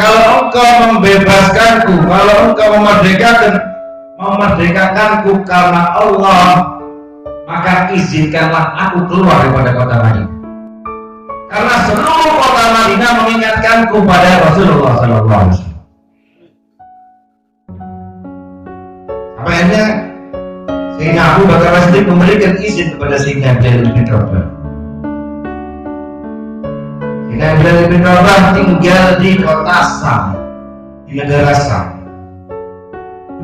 kalau engkau membebaskanku, kalau engkau memerdekakanku karena Allah, maka izinkanlah aku keluar daripada kota Madinah. Karena seluruh kota Madinah mengingatkanku pada Rasulullah SAW. Akhirnya Sayyidina Abu Bakar As-Siddiq memberikan izin kepada Sayyidina Bilal bin Rabah. Sayyidina Bilal bin Rabah tinggal di kota Sam, di negara Sam.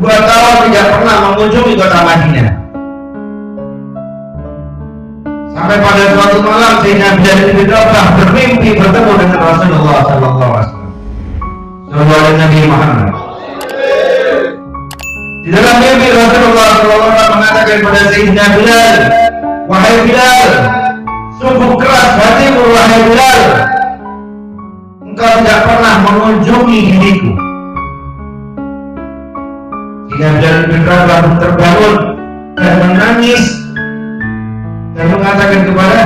2 tahun tidak pernah mengunjungi kota Madinah. Sampai pada suatu malam Sayyidina Bilal bin Rabah bermimpi bertemu dengan Rasulullah SAW. Sahabat Nabi Muhammad. Di dalam mimpi Rasulullah SAW mengatakan kepada Sayyidina Bilal, wahai Bilal, sungguh keras hatimu wahai Bilal, engkau tidak pernah mengunjungi diriku. Sayyidina Bilal bin Rabah terbangun dan menangis dan mengatakan kepada,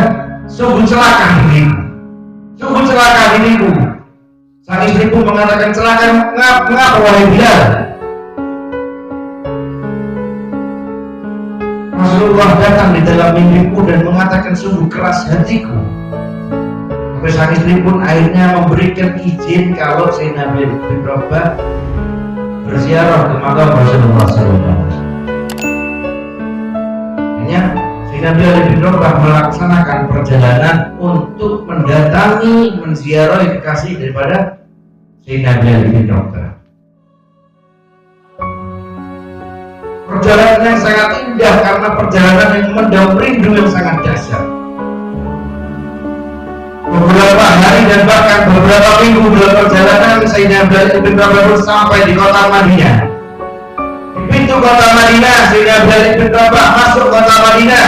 sungguh celaka diriku, sungguh celaka diriku. Sang istri pun mengatakan, celaka mengapa wahai Bilal? Rasulullah datang di dalam mimpiku dan mengatakan sungguh keras hatiku. Sampai sang istri pun akhirnya memberikan izin kalau Sayyidina Bilal bin Rabah berziarah ke makam Rasulullah SAW. Hanya Sayyidina Bilal bin Rabah melaksanakan perjalanan untuk mendatangi, menziarahi kekasih daripada Sayyidina Bilal bin Rabah. Perjalanan yang sangat indah karena perjalanan yang mendam rindu yang sangat dahsyat. Beberapa hari dan bahkan beberapa minggu dalam perjalanan Sayyidina Bilal bin Rabah sampai di kota Madinah. Di pintu kota Madinah Sayyidina Bilal bin Rabah masuk kota Madinah,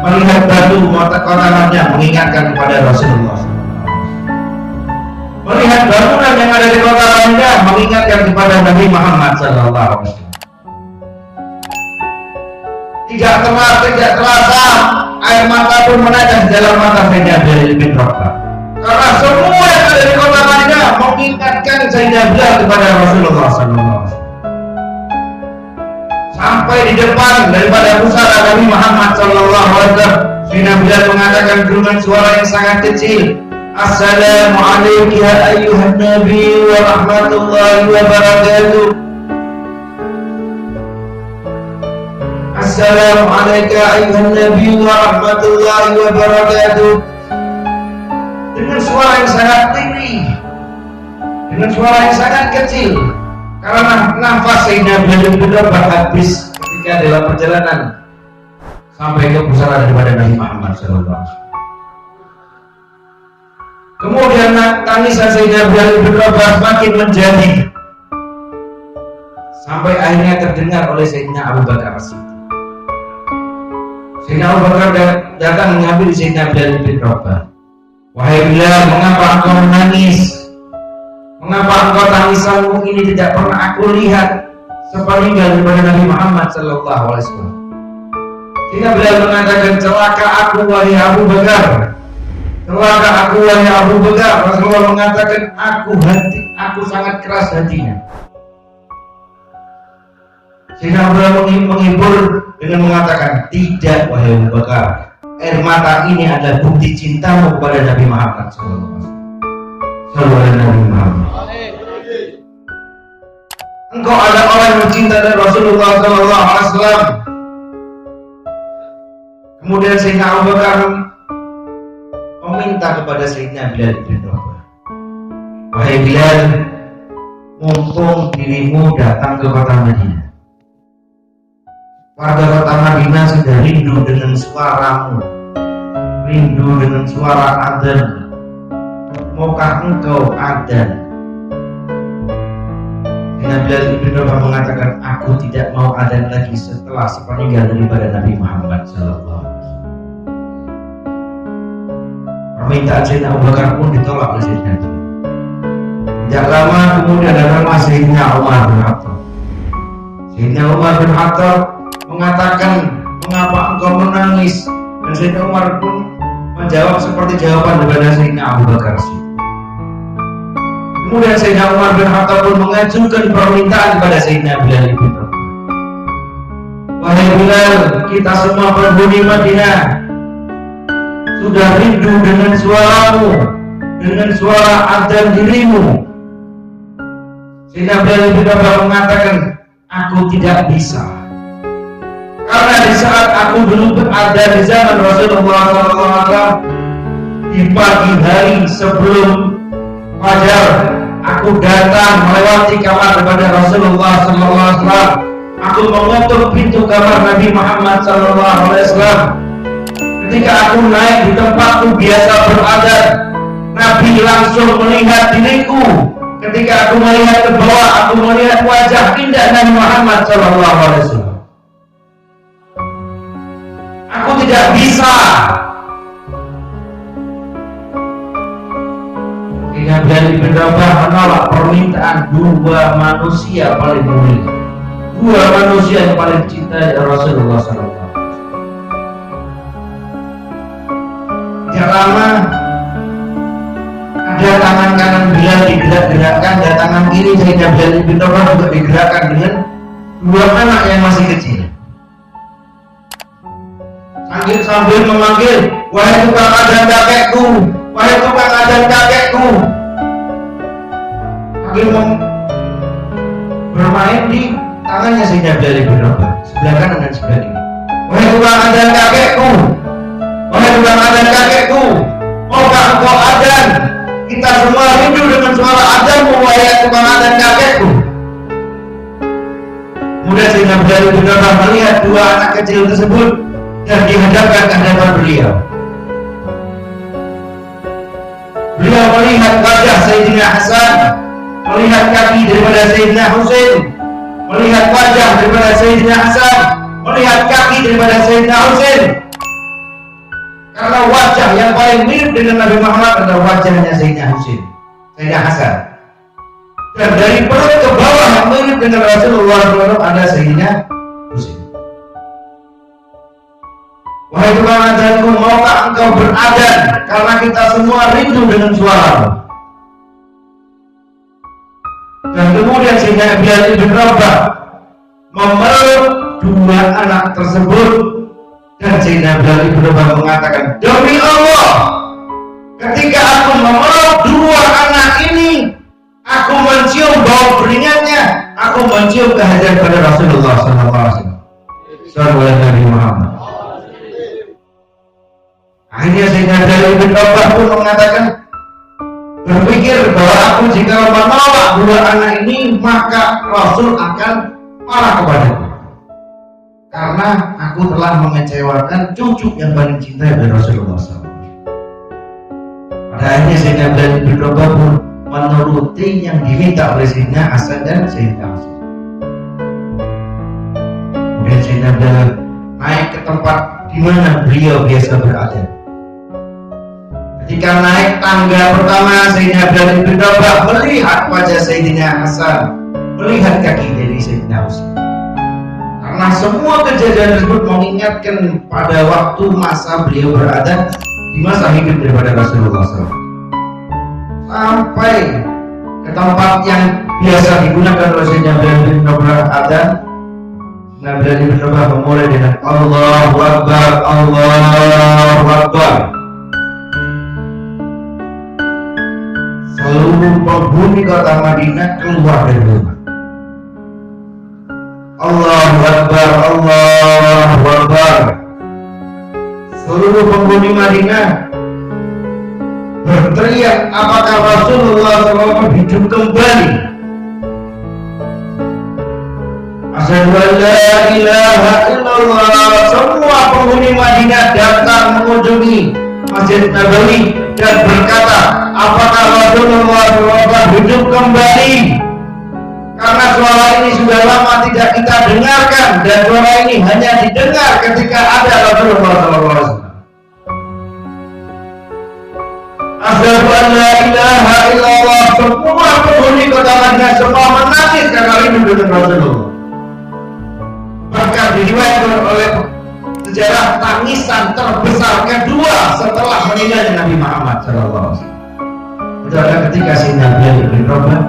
melihat batu kota Madinah mengingatkan kepada Rasulullah. Melihat bangunan yang ada di kota Madinah mengingatkan kepada Nabi Muhammad SAW. Tidak terasa air mata pun menetes dalam mata Sayyidina Bilal bin Rabah. Karena semua yang ada di kota Madinah mengingatkan Sayyidina Bilal kepada Rasulullah SAW. Sampai di depan daripada pusara Nabi Muhammad SAW, Sayyidina Bilal mengatakan dengan suara yang sangat kecil, Assalamualaikum ya ayyuhan Nabi wa rahmatullahi wa barakatuh. Assalamualaikum ayuhan Nabi wa rahmatullahi wa barakatuh. Dengan suara yang sangat tinggi, dengan suara yang sangat kecil, karena nafas Sayyidina Bilal bin Rabah habis ketika dalam perjalanan sampai ke pusara daripada Nabi Muhammad SAW. Kemudian tangisan Sayyidina Bilal bin Rabah semakin menjadi sampai akhirnya terdengar oleh Sayyidina Abu Bakar As-Siddiq. Sayyidina Abu Bakar datang mengambil Sayyidina Bilal bin Rabah. Wahai Bilal, mengapa engkau menangis? Mengapa engkau tangisanmu ini tidak pernah aku lihat sepeninggal daripada Nabi Muhammad SAW? Sayyidina Bilal mengatakan, celaka aku wahai Abu Bakar, celaka aku wahai Abu Bakar. Rasulullah mengatakan, aku sangat keras hatinya. Sayyidina Bilal menghibur dengan mengatakan, tidak wahai Abu Bakar, air mata ini adalah bukti cintamu kepada Nabi Muhammad SAW. Engkau adalah orang yang mencintai Rasulullah SAW. Kemudian Sayyidina Abu Bakar meminta kepada Sayyidina Bilal bin Rabah, wahai Bilal, mumpung dirimu datang ke kota Madinah, warga kota Madinah sudah rindu dengan suaramu, rindu dengan suara adzan. Maukah engkau adzan? Sayyidina Bilal bin Rabah mengatakan, aku tidak mau adzan lagi setelah sepeninggal daripada Nabi Muhammad SAW. Permintaan Sayyidina Abu Bakar pun ditolak oleh Sayyidina Bilal. Tidak lama kemudian datang Sayyidina Umar bin Khattab. Sayyidina Umar bin Khattab mengatakan, mengapa engkau menangis? Dan Sayyidina Umar pun menjawab seperti jawaban daripada Sayyidina Abu Bakar. Kemudian Sayyidina Umar bin Khattab pun mengajukan permintaan kepada Sayyidina Bilal bin Rabah. Wahai Bilal, kita semua penghuni Madinah sudah rindu dengan suaramu, dengan suara adzan dirimu. Sayyidina Bilal bin Rabah mengatakan, aku tidak bisa. Karena di saat aku dulu berada di zaman Rasulullah SAW, di pagi hari sebelum fajar, aku datang melewati kamar kepada Rasulullah SAW. Aku mengetuk pintu kamar Nabi Muhammad SAW. Ketika aku naik di tempatku biasa berada, Nabi langsung melihat diriku. Ketika aku melihat ke bawah, aku melihat wajah indah Nabi Muhammad SAW. Aku tidak bisa. Sayyidina Bilal bin Rabah menolak permintaan dua manusia paling mulia, dua manusia yang paling cinta Rasulullah SAW. Tidak lama, ada tangan kanan Bilal digerak-gerakkan, dan tangan kiri Sayyidina Bilal bin Rabah juga digerakkan dengan dua anak yang masih kecil. Sambil memanggil, wahai tukang adzan kakekku, wahai tukang adzan kakekku. Sambil bermain di tangannya Sayyidina Bilal bin Rabah, sebelah kanan dan sebelah kiri. Wahai tukang adzan kakekku, wahai tukang adzan kakekku, maukah engkau adzan? Kita semua rindu dengan suara adzanmu, wahai tukang adzan kakekku. Kemudian Sayyidina Bilal bin Rabah melihat dua anak kecil tersebut dan dihadapkan ke hadapan beliau. Beliau melihat wajah Sayyidina Hasan, melihat kaki daripada Sayyidina Husain, melihat wajah daripada Sayyidina Hasan, melihat kaki daripada Sayyidina Husain. Karena wajah yang paling mirip dengan Nabi Muhammad adalah wajahnya Sayyidina Husain, Sayyidina Hasan. Dan dari perut ke bawah yang mirip dengan Rasulullah SAW ada Sayyidina Husain. Wahai tukang adzanku, maukah engkau beradzan? Karena kita semua rindu dengan suaramu. Dan kemudian Sayyidina Bilal bin Rabah memeluk dua anak tersebut, dan Sayyidina Bilal bin Rabah mengatakan, demi Allah, ketika aku memeluk dua anak ini, aku mencium bau keringatnya, aku mencium kehadiran pada Rasulullah SAW. Sallallahu Alaihi Muhammad. Akhirnya Sayyidina Bilal bin Rabah pun mengatakan, berpikir bahwa aku jika menolak dua anak ini, maka Rasul akan marah kepadaku, karena aku telah mengecewakan cucu yang paling cinta dari Rasulullah SAW. Pada akhirnya Sayyidina Bilal bin Rabah pun menuruti yang diminta oleh Sayyidina Hasan dan Sayyidina Husain. Kemudian Sayyidina Bilal naik ke tempat di mana beliau biasa berada. Ketika naik tangga pertama, Sayyidina Bilal bin Rabah melihat wajah Sayyidina Hasan, melihat kaki dari Sayyidina Husain. Karena semua kejadian tersebut mengingatkan pada waktu masa beliau berada di masa hidup daripada Rasulullah SAW. Sampai ke tempat yang biasa digunakan oleh Sayyidina Bilal bin Rabah adzan, Sayyidina Bilal bin Rabah memulai dengan Allahu Akbar, Allahu Akbar. Seluruh penghuni kota Madinah keluar dari rumah. Allahu Akbar, Allahu Akbar. Seluruh penghuni Madinah berteriak, apakah Rasulullah SAW hidup kembali? Asyhadu an la ilaha illallah. Semua penghuni Madinah datang mengunjungi Masjid Nabawi dan berkata, apakah Rasulullah SAW hidup kembali? Karena suara ini sudah lama tidak kita dengarkan, dan suara ini hanya didengar ketika ada Rasulullah SAW. Asyhadu an la ilaha illallah. Semua penghuni kota Madinah semua menangis karena rindu dengan Rasulullah. Bahkan diriwayatkan oleh sejarah tangisan terbesar kedua setelah meninggalnya Nabi Muhammad SAW. itu adalah ketika Sayyidina Bilal bin Rabah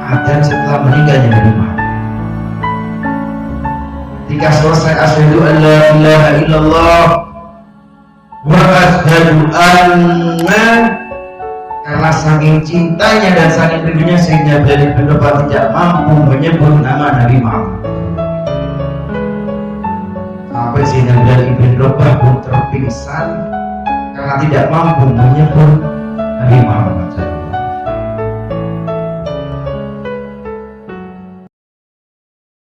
adzan setelah meninggalnya Nabi Muhammad. Ketika selesai asyhadu an la ilaha illallah wa asyhadu anna, karena saking cintanya dan saking rindunya Sayyidina Bilal bin Rabah tidak mampu menyebut nama Nabi Muhammad. Sampai Sayyidina Bilal bin Rabah pun terpingsan karena tidak mampu menyebut Nabi Muhammad.